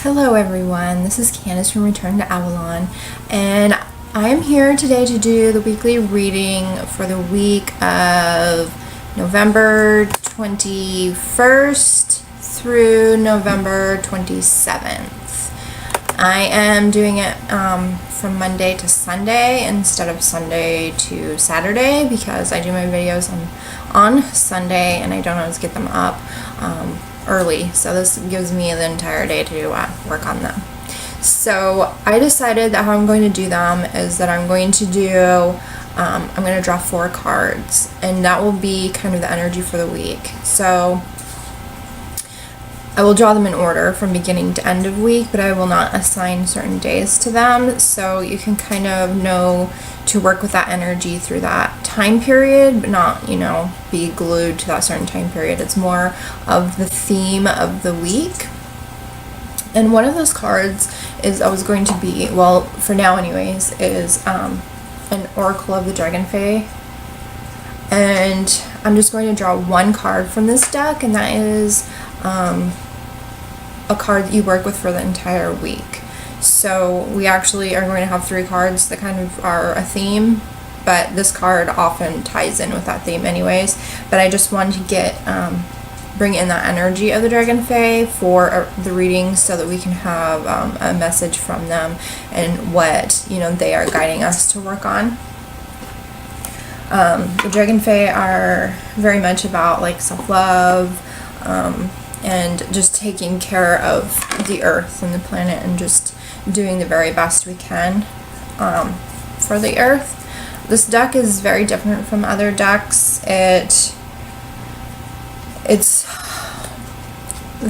Hello everyone, this is Candace from Return to Avalon, and I am here today to do the weekly reading for the week of November 21st through November 27th. I am doing it from Monday to Sunday instead of Sunday to Saturday because I do my videos on Sunday and I don't always get them up early, so this gives me the entire day to work on them. So I decided that how I'm going to do them is that I'm going to draw 4 cards, and that will be kind of the energy for the week. So I will draw them in order from beginning to end of week, but I will not assign certain days to them, so you can kind of know to work with that energy through that time period, but not, be glued to that certain time period. It's more of the theme of the week. And one of those cards is always going to be, well, for now anyways, is an Oracle of the Dragonfae. And I'm just going to draw one card from this deck, and that is a card that you work with for the entire week. So we actually are going to have 3 cards that kind of are a theme, but this card often ties in with that theme anyways. But I just wanted to bring in that energy of the Dragonfae for the reading so that we can have a message from them and what they are guiding us to work on. The Dragonfae are very much about like self-love and just taking care of the earth and the planet and just doing the very best we can for the earth. This deck is very different from other decks. The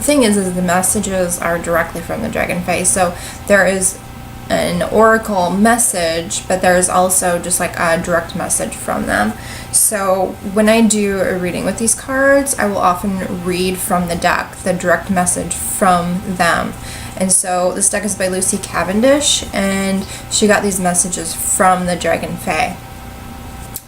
thing is the messages are directly from the Dragonfae. So there is an oracle message, but there's also just like a direct message from them. So when I do a reading with these cards, I will often read from the deck the direct message from them. And so this deck is by Lucy Cavendish, and she got these messages from the Dragonfae.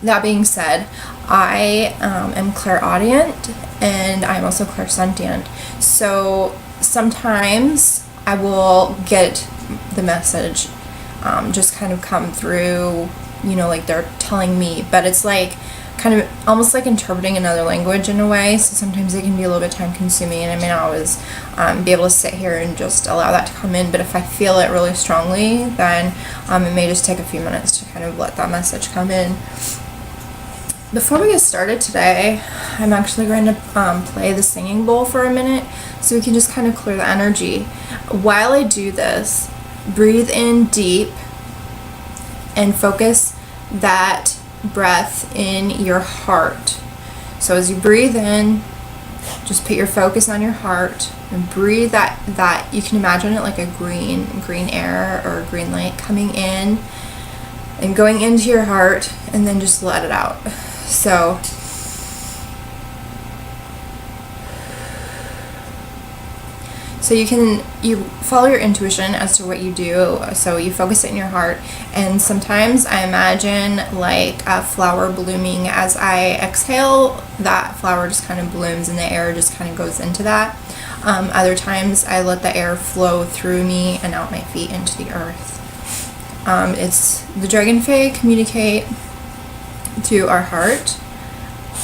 That being said, I am clairaudient and I'm also clairsentient. So sometimes I will get the message just kind of come through, like they're telling me, but it's like kind of almost like interpreting another language in a way. So sometimes it can be a little bit time consuming, and I may not always be able to sit here and just allow that to come in. But if I feel it really strongly, then it may just take a few minutes to kind of let that message come in. Before we get started today, I'm actually going to play the singing bowl for a minute so we can just kind of clear the energy. While I do this, breathe in deep and focus that breath in your heart. So as you breathe in, just put your focus on your heart and breathe that you can imagine it like a green air or a green light coming in and going into your heart, and then just let it out. So you follow your intuition as to what you do. So you focus it in your heart, and sometimes I imagine like a flower blooming. As I exhale, that flower just kind of blooms and the air just kind of goes into that. Other times I let the air flow through me and out my feet into the earth. It's the Dragonfae communicate through our heart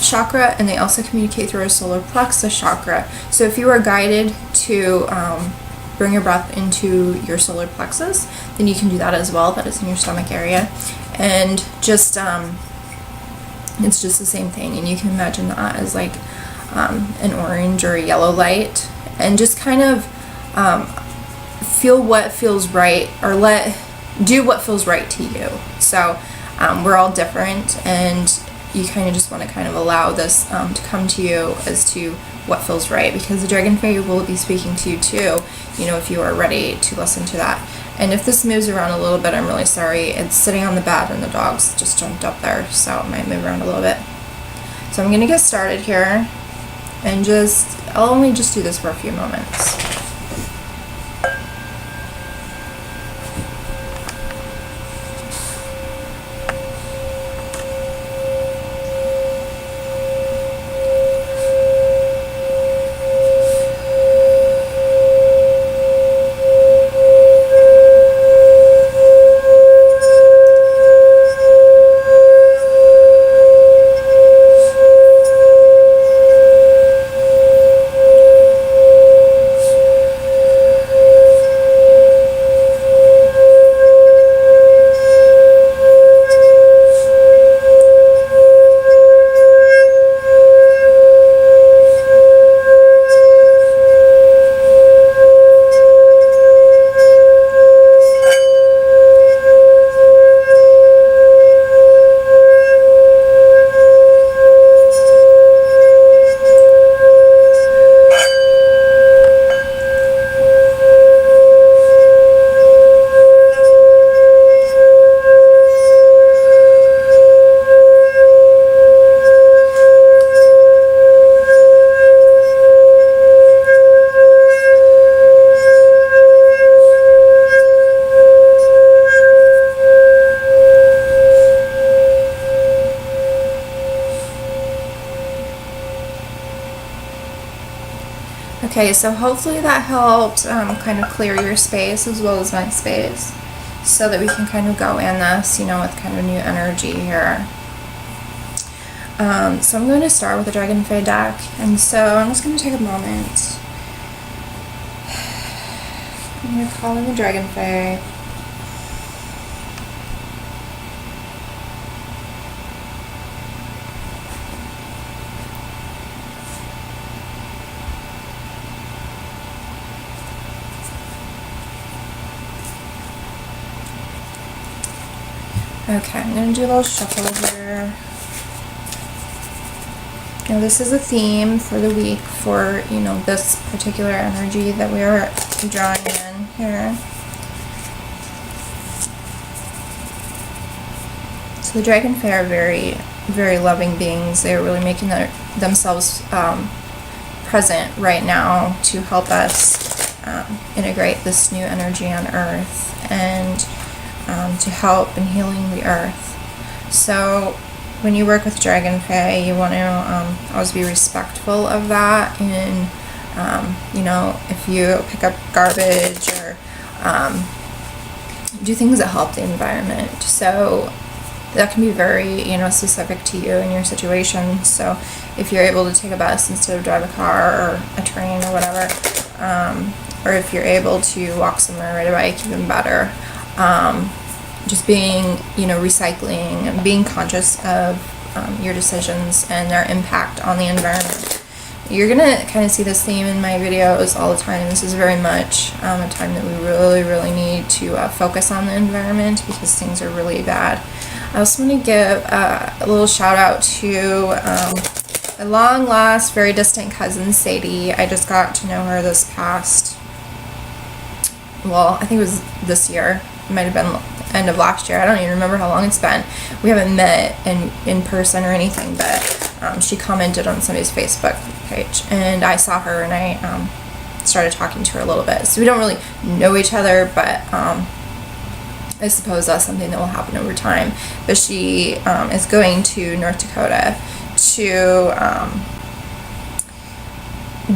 chakra, and they also communicate through our solar plexus chakra. So if you are guided to bring your breath into your solar plexus, then you can do that as well. That is in your stomach area, and just it's just the same thing. And you can imagine that as like an orange or a yellow light, and just kind of feel what feels right, or do what feels right to you. So we're all different, and you kind of just want to kind of allow this to come to you as to what feels right, because the Dragonfae will be speaking to you too, if you are ready to listen to that. And if this moves around a little bit, I'm really sorry. It's sitting on the bed and the dogs just jumped up there, so it might move around a little bit. So I'm going to get started here, and I'll only just do this for a few moments. Okay, so hopefully that helped kind of clear your space as well as my space, so that we can kind of go in this, you know, with kind of new energy here. So I'm going to start with the Dragonfae deck, and so I'm just going to take a moment. I'm going to call in the Dragonfae. Okay, I'm going to do a little shuffle here. Now this is a theme for the week for, you know, this particular energy that we are drawing in here. So the Dragonfae are very, very loving beings. They're really making themselves present right now to help us integrate this new energy on Earth and to help in healing the Earth. So when you work with Dragonfae, you want to always be respectful of that, and you know, if you pick up garbage or do things that help the environment. So that can be very, you know, specific to you and your situation. So if you're able to take a bus instead of drive a car or a train or whatever, or if you're able to walk somewhere, ride a bike, even better. Just being, you know, recycling and being conscious of your decisions and their impact on the environment. You're gonna kind of see this theme in my videos all the time. This is very much a time that we really, really need to focus on the environment because things are really bad. I also want to give a little shout out to my long lost, very distant cousin, Sadie. I just got to know her this past, well, I think it was this year. It might have been end of last year. I don't even remember how long it's been. We haven't met in person or anything, but she commented on somebody's Facebook page, and I saw her, and I started talking to her a little bit. So we don't really know each other, but I suppose that's something that will happen over time. But she is going to North Dakota to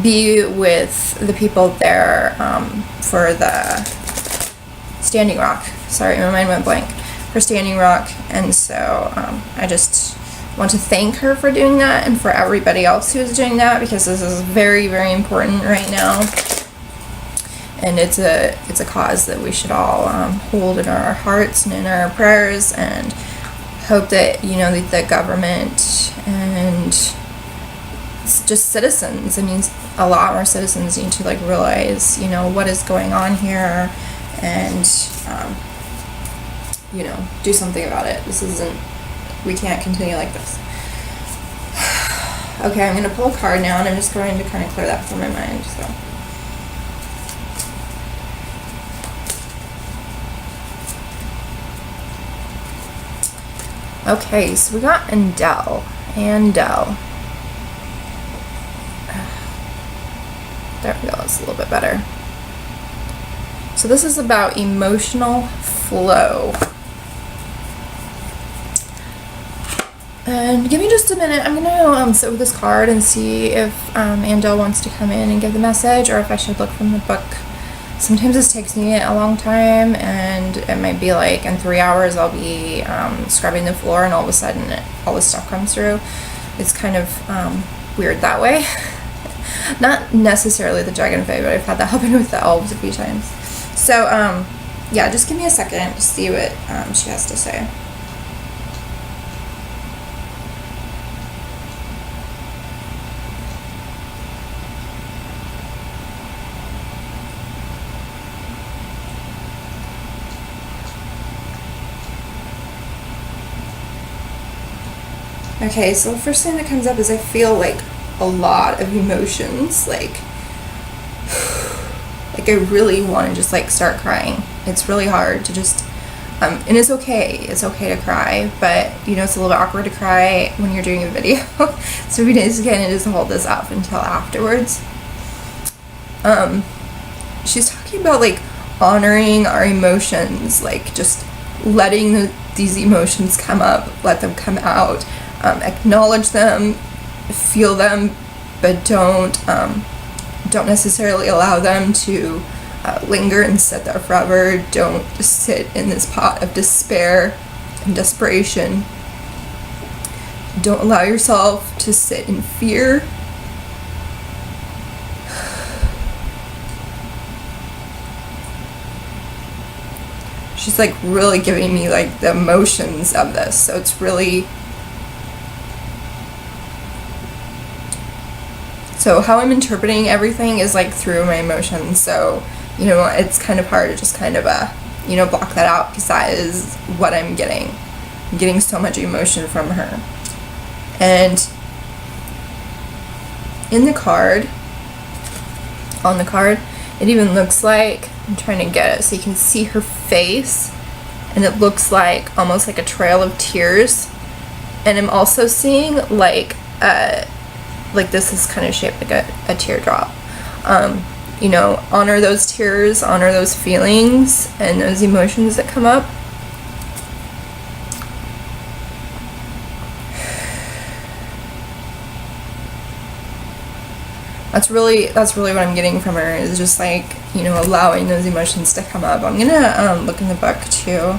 be with the people there for the Standing Rock. Sorry, my mind went blank. For Standing Rock. And so I just want to thank her for doing that, and for everybody else who is doing that, because this is very, very important right now. And it's a cause that we should all hold in our hearts and in our prayers, and hope that, you know, the government and just citizens, I mean, a lot more citizens need to like realize, you know, what is going on here, and you know, do something about it. We can't continue like this. Okay, I'm going to pull a card now, and I'm just going to kind of clear that from my mind. So okay, so we got Andel. There we go, that's a little bit better. So this is about emotional flow. And give me just a minute. I'm going to sit with this card and see if Andel wants to come in and give the message, or if I should look from the book. Sometimes this takes me a long time, and it might be like in 3 hours I'll be scrubbing the floor, and all of a sudden all this stuff comes through. It's kind of weird that way. Not necessarily the Dragonfae, but I've had that happen with the elves a few times. So yeah, just give me a second to see what she has to say. Okay, so the first thing that comes up is I feel like a lot of emotions, like I really want to just like start crying. It's really hard to just, and it's okay to cry, but you know, it's a little bit awkward to cry when you're doing a video. So we just kind of just hold this up until afterwards. She's talking about like honoring our emotions, like just letting these emotions come up, let them come out. Acknowledge them, feel them, but don't Don't necessarily allow them to linger and sit there forever. Don't sit in this pot of despair and desperation. Don't allow yourself to sit in fear. She's like really giving me like the emotions of this, so it's really, so how I'm interpreting everything is like through my emotions. So, you know, it's kind of hard to just kind of you know, block that out, because that is what I'm getting. I'm getting so much emotion from her. And in the card, on the card, it even looks like, I'm trying to get it so you can see her face, and it looks like almost like a trail of tears. And I'm also seeing like this is kind of shaped like a teardrop. You know, honor those tears, honor those feelings and those emotions that come up. That's really what I'm getting from her, is just like, you know, allowing those emotions to come up. I'm gonna look in the book too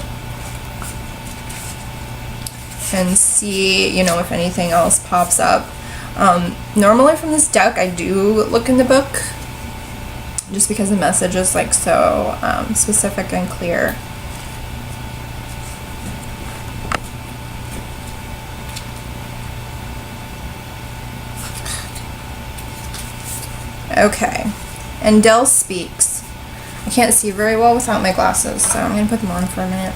and see, you know, if anything else pops up. Normally from this deck I do look in the book, just because the message is like so specific and clear. Okay, and Dell speaks. I can't see very well without my glasses, so I'm going to put them on for a minute.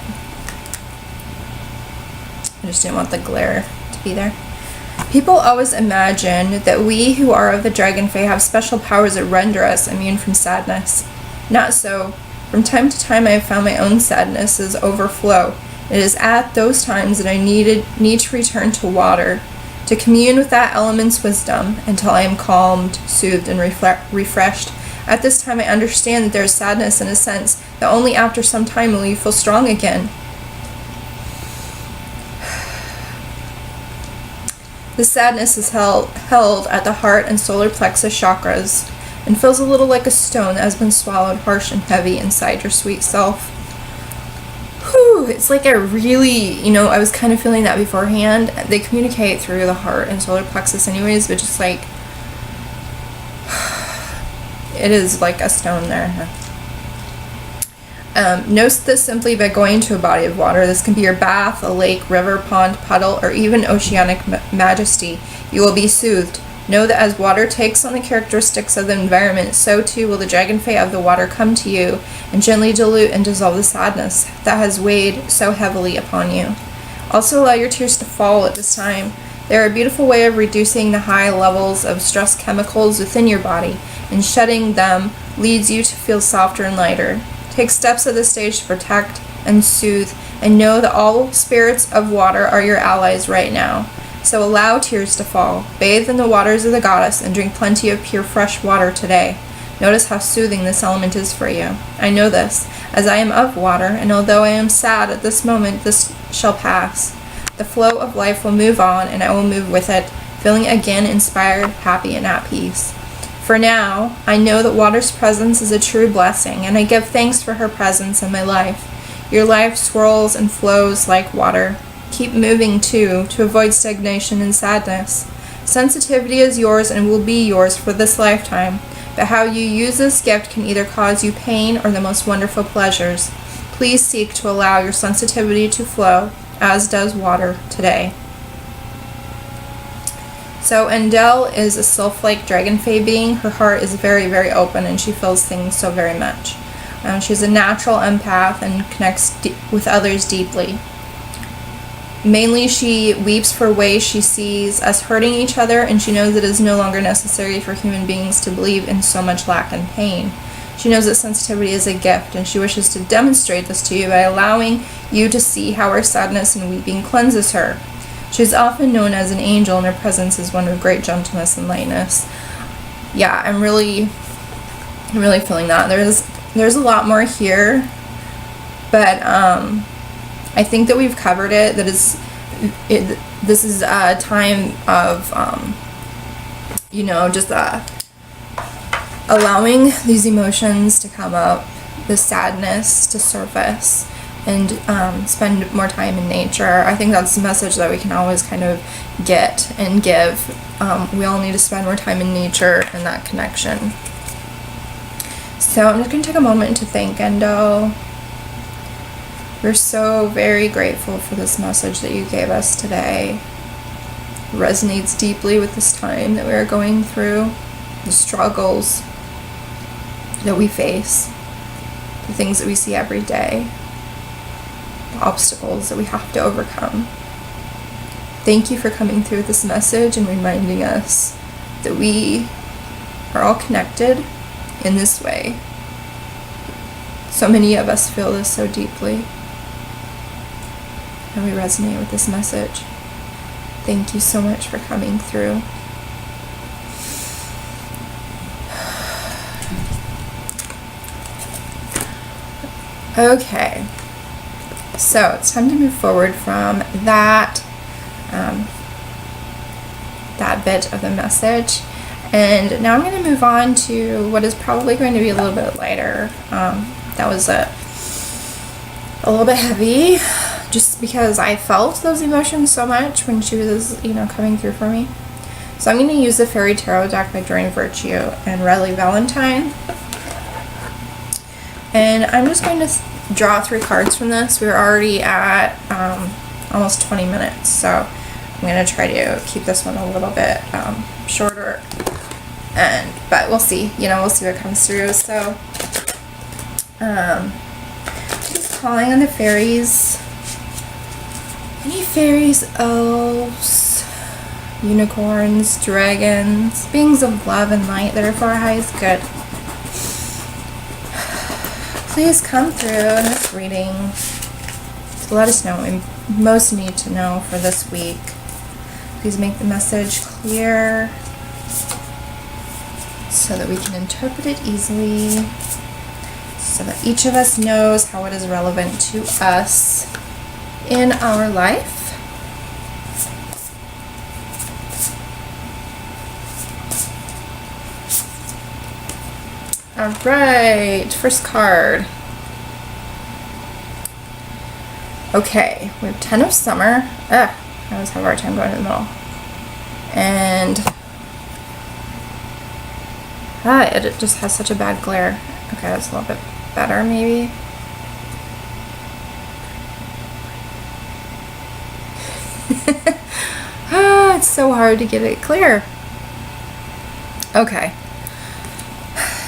I just didn't want the glare to be there. People always imagine that we who are of the Dragonfae have special powers that render us immune from sadness. Not so. From time to time I have found my own sadnesses overflow. It is at those times that I need to return to water, to commune with that element's wisdom until I am calmed, soothed, and refreshed. At this time I understand that there is sadness in a sense that only after some time will you feel strong again. The sadness is held at the heart and solar plexus chakras, and feels a little like a stone that has been swallowed harsh and heavy inside your sweet self. Whew, it's like a really, you know, I was kind of feeling that beforehand. They communicate through the heart and solar plexus anyways, but just like, it is like a stone there. Note this simply by going to a body of water. This can be your bath, a lake, river, pond, puddle, or even oceanic majesty. You will be soothed. Know that as water takes on the characteristics of the environment, so too will the Dragonfae of the water come to you and gently dilute and dissolve the sadness that has weighed so heavily upon you. Also allow your tears to fall at this time. They are a beautiful way of reducing the high levels of stress chemicals within your body, and shedding them leads you to feel softer and lighter. Take steps at this stage to protect and soothe, and know that all spirits of water are your allies right now. So allow tears to fall. Bathe in the waters of the goddess and drink plenty of pure fresh water today. Notice how soothing this element is for you. I know this, as I am of water, and although I am sad at this moment, this shall pass. The flow of life will move on, and I will move with it, feeling again inspired, happy, and at peace. For now, I know that water's presence is a true blessing, and I give thanks for her presence in my life. Your life swirls and flows like water. Keep moving, too, to avoid stagnation and sadness. Sensitivity is yours and will be yours for this lifetime, but how you use this gift can either cause you pain or the most wonderful pleasures. Please seek to allow your sensitivity to flow, as does water today. So Endel is a sylph-like Dragonfae being. Her heart is very, very open, and she feels things so very much. She's a natural empath and connects with others deeply. Mainly, she weeps for ways she sees us hurting each other, and she knows it is no longer necessary for human beings to believe in so much lack and pain. She knows that sensitivity is a gift, and she wishes to demonstrate this to you by allowing you to see how her sadness and weeping cleanses her. She is often known as an angel, and her presence is one of great gentleness and lightness. Yeah, I'm really feeling that. There's a lot more here, but I think that we've covered it. This is a time of, you know, just allowing these emotions to come up, the sadness to surface, and spend more time in nature. I think that's the message that we can always kind of get and give. We all need to spend more time in nature and that connection. So I'm just going to take a moment to thank Endo. We're so very grateful for this message that you gave us today. It resonates deeply with this time that we are going through, the struggles that we face, the things that we see every day, the obstacles that we have to overcome. Thank you for coming through this message and reminding us that we are all connected in this way. So many of us feel this so deeply, and we resonate with this message. Thank you so much for coming through. Okay, so it's time to move forward from that that bit of the message, and now I'm going to move on to what is probably going to be a little bit lighter. That was a little bit heavy, just because I felt those emotions so much when she was, coming through for me. So I'm going to use the Fairy Tarot deck by Joy Virtue and Riley Valentine. And I'm just going to draw 3 cards from this. We're already at almost 20 minutes, so I'm going to try to keep this one a little bit shorter. But we'll see. We'll see what comes through. So, just calling on the fairies. Any fairies, elves, unicorns, dragons, beings of love and light that are for our highest good. Please come through in this reading to let us know what we most need to know for this week. Please make the message clear so that we can interpret it easily, so that each of us knows how it is relevant to us in our life. All right, first card. Okay, we have 10 of Summer. I always have a hard time going in the middle. And it just has such a bad glare. Okay, that's a little bit better maybe. It's so hard to get it clear. Okay.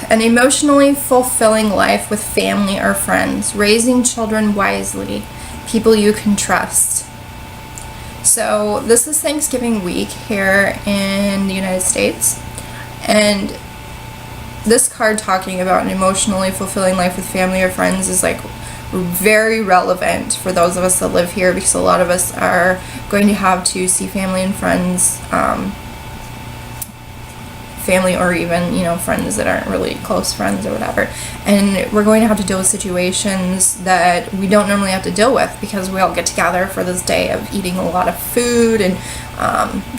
An emotionally fulfilling life with family or friends, raising children wisely, people you can trust. So this is Thanksgiving week here in the United States, and this card talking about an emotionally fulfilling life with family or friends is like very relevant for those of us that live here, because a lot of us are going to have to see family and friends, family or even, friends that aren't really close friends or whatever. And we're going to have to deal with situations that we don't normally have to deal with, because we all get together for this day of eating a lot of food and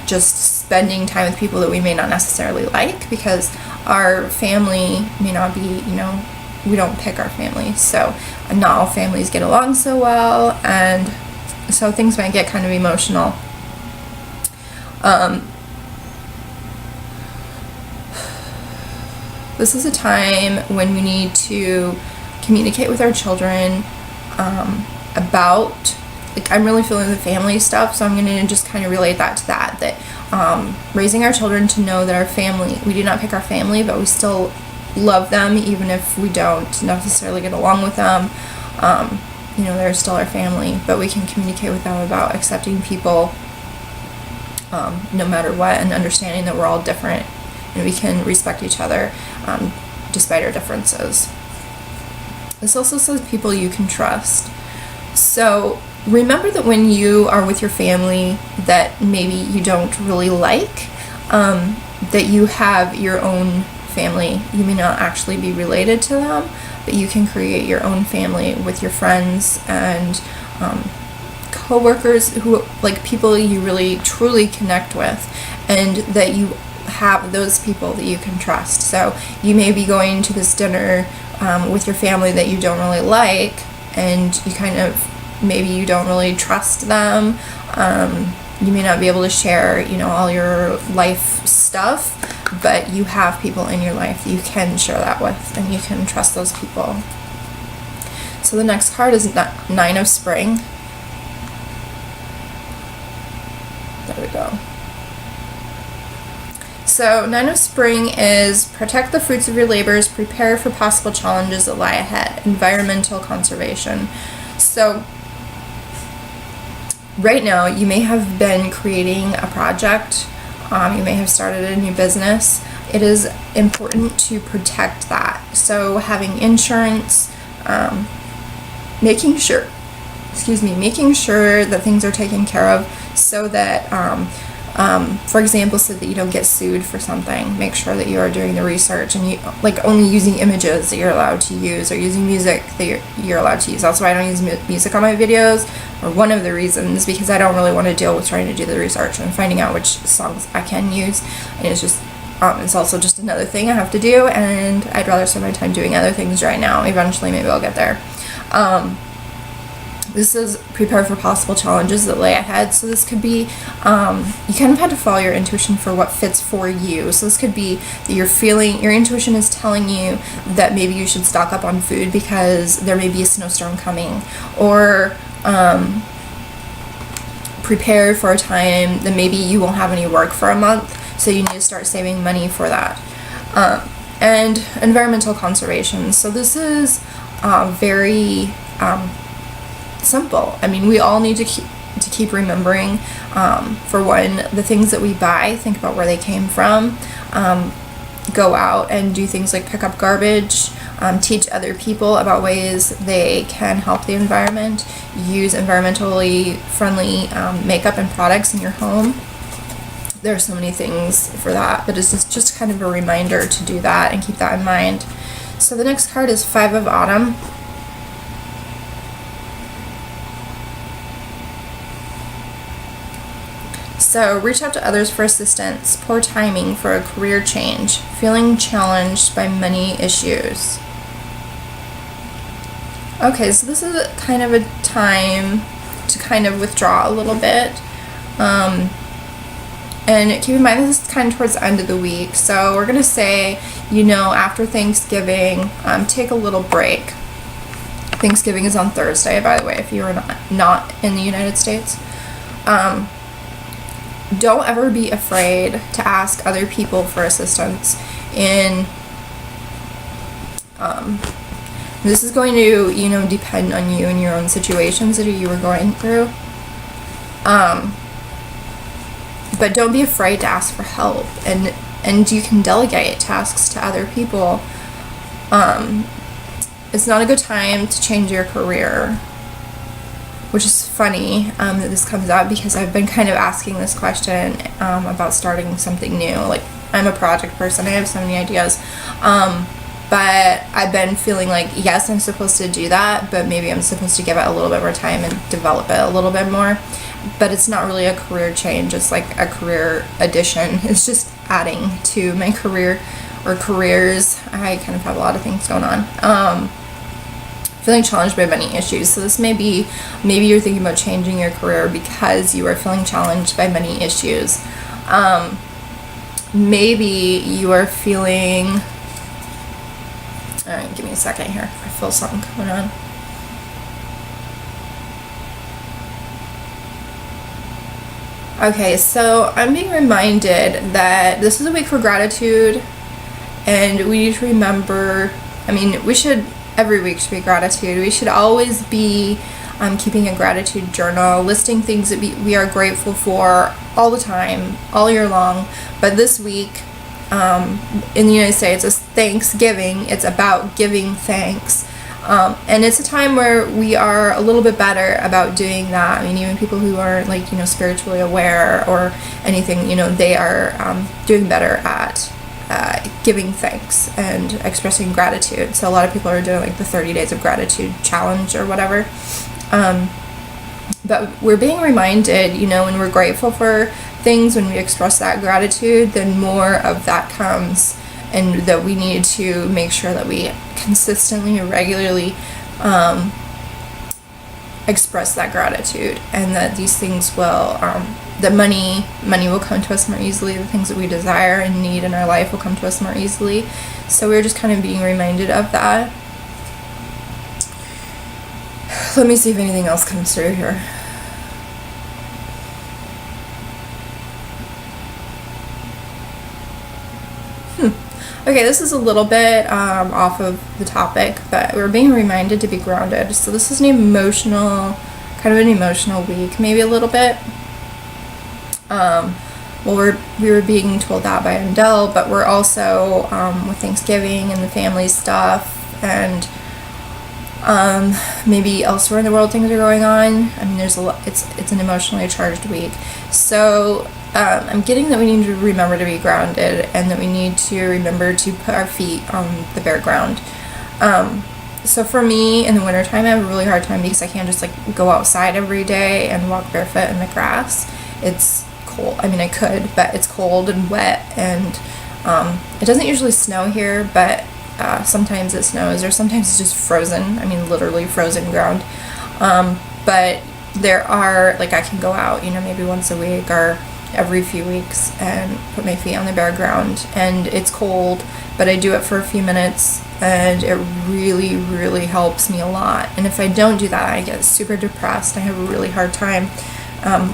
just spending time with people that we may not necessarily like, because our family may not be, we don't pick our family. So not all families get along so well, and so things might get kind of emotional. This is a time when we need to communicate with our children about, I'm really feeling the family stuff, so I'm going to just kind of relate that to that raising our children to know that our family, we do not pick our family, but we still love them, even if we don't necessarily get along with them. They're still our family, but we can communicate with them about accepting people no matter what, and understanding that we're all different, and we can respect each other despite our differences. This also says people you can trust. So remember that when you are with your family that maybe you don't really like, that you have your own family. You may not actually be related to them, but you can create your own family with your friends and co-workers, who, like, people you really truly connect with, and that you have those people that you can trust. So you may be going to this dinner with your family that you don't really like, and you kind of, maybe you don't really trust them. You may not be able to share, you know, all your life stuff, but you have people in your life that you can share that with, and you can trust those people. So the next card is Nine of Spring. There we go. So Nine of Spring is protect the fruits of your labors, prepare for possible challenges that lie ahead, environmental conservation. So right now you may have been creating a project, you may have started a new business. It is important to protect that. So having insurance, making sure that things are taken care of, so that for example, so that you don't get sued for something. Make sure that you are doing the research, and you like only using images that you're allowed to use, or using music that you're allowed to use. That's why I don't use music on my videos, or one of the reasons, because I don't really want to deal with trying to do the research and finding out which songs I can use. And it's just it's also just another thing I have to do, and I'd rather spend my time doing other things right now. Eventually maybe I'll get there. This is prepare for possible challenges that lay ahead. So this could be, you kind of had to follow your intuition for what fits for you. So this could be that your intuition is telling you that maybe you should stock up on food because there may be a snowstorm coming, or prepare for a time that maybe you won't have any work for a month, so you need to start saving money for that. And environmental conservation. So this is very simple. I mean, we all need to keep remembering, for one, the things that we buy, think about where they came from, go out and do things like pick up garbage, teach other people about ways they can help the environment, use environmentally friendly makeup and products in your home. There are so many things for that, but it's just kind of a reminder to do that and keep that in mind. So the next card is Five of Autumn. So reach out to others for assistance, poor timing for a career change, feeling challenged by many issues. Okay, so this is kind of a time to kind of withdraw a little bit. And keep in mind, this is kind of towards the end of the week. So we're going to say, you know, after Thanksgiving, take a little break. Thanksgiving is on Thursday, by the way, if you are not in the United States. Don't ever be afraid to ask other people for assistance in, this is going to, you know, depend on you and your own situations that you are going through. But don't be afraid to ask for help, and you can delegate tasks to other people. It's not a good time to change your career, which is funny that this comes out, because I've been kind of asking this question about starting something new. Like, I'm a project person, I have so many ideas, but I've been feeling like, yes, I'm supposed to do that, but maybe I'm supposed to give it a little bit more time and develop it a little bit more. But it's not really a career change, it's like a career addition. It's just adding to my career, or careers. I kind of have a lot of things going on. Feeling challenged by many issues. So this may be, maybe you're thinking about changing your career because you are feeling challenged by many issues. Maybe you are feeling, alright, give me a second here, I feel something coming on. Okay, so I'm being reminded that this is a week for gratitude, and we need to remember, I mean, every week should be gratitude. We should always be keeping a gratitude journal, listing things that we are grateful for all the time, all year long. But this week, in the United States, it's Thanksgiving. It's about giving thanks. And it's a time where we are a little bit better about doing that. I mean, even people who are, like, you know, spiritually aware or anything, you know, they are doing better at giving thanks and expressing gratitude. So a lot of people are doing, like, the 30 days of gratitude challenge or whatever. But we're being reminded, you know, when we're grateful for things, when we express that gratitude, then more of that comes, and that we need to make sure that we consistently and regularly express that gratitude, and that these things will, that money will come to us more easily. The things that we desire and need in our life will come to us more easily. So we're just kind of being reminded of that. Let me see if anything else comes through here. Okay, this is a little bit off of the topic, but we're being reminded to be grounded. So this is an emotional, kind of an emotional week, maybe a little bit. Well, we were being told that by Andel, but we're also with Thanksgiving and the family stuff, and maybe elsewhere in the world things are going on. I mean, there's a lot. It's an emotionally charged week, so. I'm getting that we need to remember to be grounded, and that we need to remember to put our feet on the bare ground. So for me, in the wintertime, I have a really hard time because I can't just like go outside every day and walk barefoot in the grass. It's cold. I mean, I could, but it's cold and wet, and it doesn't usually snow here, but sometimes it snows, or sometimes it's just frozen. I mean, literally frozen ground. But there are, like, I can go out, maybe once a week or every few weeks and put my feet on the bare ground, and it's cold, but I do it for a few minutes, and it really, really helps me a lot. And if I don't do that, I get super depressed. I have a really hard time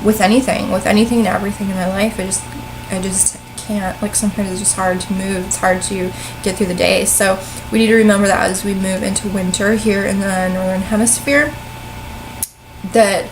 with anything and everything in my life. I just can't, like, sometimes it's just hard to move. It's hard to get through the day. So we need to remember that as we move into winter here in the Northern Hemisphere, that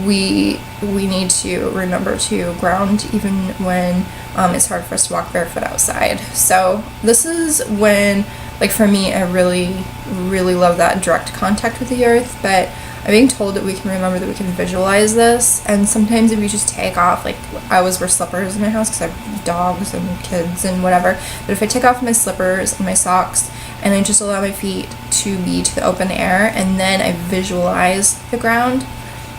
we need to remember to ground even when it's hard for us to walk barefoot outside. So this is when, like, for me, I really, really love that direct contact with the earth, but I'm being told that we can remember that we can visualize this. And sometimes if you just take off, like, I always wear slippers in my house because I have dogs and kids and whatever, but if I take off my slippers and my socks and I just allow my feet to be to the open air, and then I visualize the ground,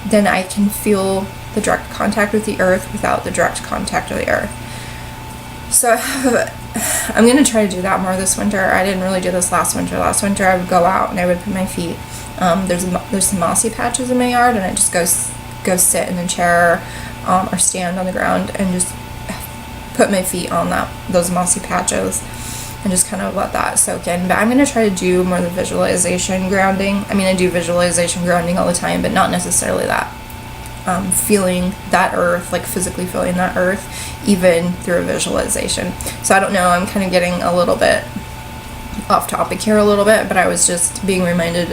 then I can feel the direct contact with the earth without the direct contact of the earth. So I'm going to try to do that more this winter. I didn't really do this last winter. Last winter I would go out and I would put my feet, there's some mossy patches in my yard, and I just go sit in a chair or stand on the ground and just put my feet on those mossy patches and just kind of let that soak in. But I'm going to try to do more of the visualization grounding. I mean, I do visualization grounding all the time, but not necessarily that. Feeling that earth, like physically feeling that earth, even through a visualization. So I don't know, I'm kind of getting a little bit off topic here a little bit, but I was just being reminded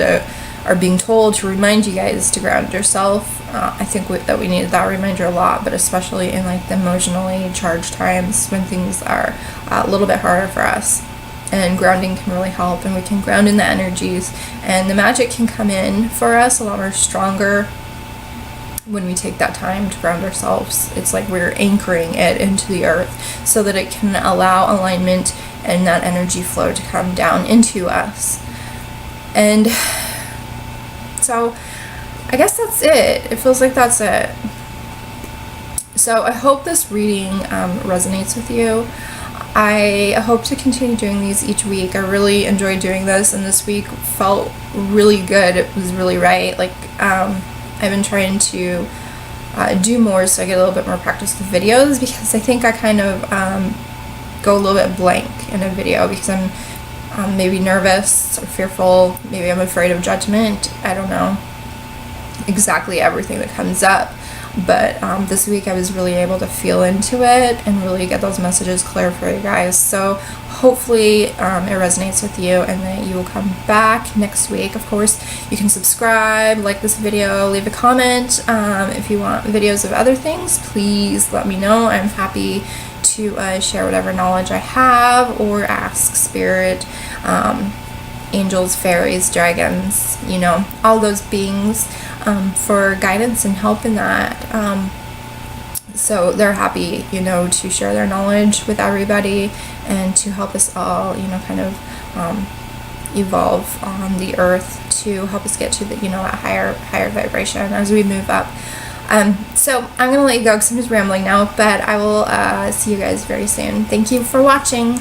or being told to remind you guys to ground yourself. I think that we needed that reminder a lot, but especially in, like, the emotionally charged times when things are a little bit harder for us. And grounding can really help, and we can ground in the energies, and the magic can come in for us a lot more stronger when we take that time to ground ourselves. It's like we're anchoring it into the earth so that it can allow alignment and that energy flow to come down into us. And so I guess that's it. It feels like that's it. So I hope this reading resonates with you. I hope to continue doing these each week. I really enjoyed doing this, and this week felt really good. It was really right. Like, I've been trying to do more so I get a little bit more practice with videos, because I think I kind of go a little bit blank in a video because I'm maybe nervous or fearful. Maybe I'm afraid of judgment. I don't know exactly everything that comes up. But this week I was really able to feel into it and really get those messages clear for you guys. So hopefully it resonates with you, and that you will come back next week. Of course, you can subscribe, like this video, leave a comment. If you want videos of other things, please let me know. I'm happy to share whatever knowledge I have, or ask spirit, angels, fairies, dragons, all those beings for guidance and help in that. So they're happy, to share their knowledge with everybody and to help us all, kind of evolve on the earth to help us get to the, that higher vibration as we move up. So I'm gonna let you go because I'm just rambling now, but I will see you guys very soon. Thank you for watching.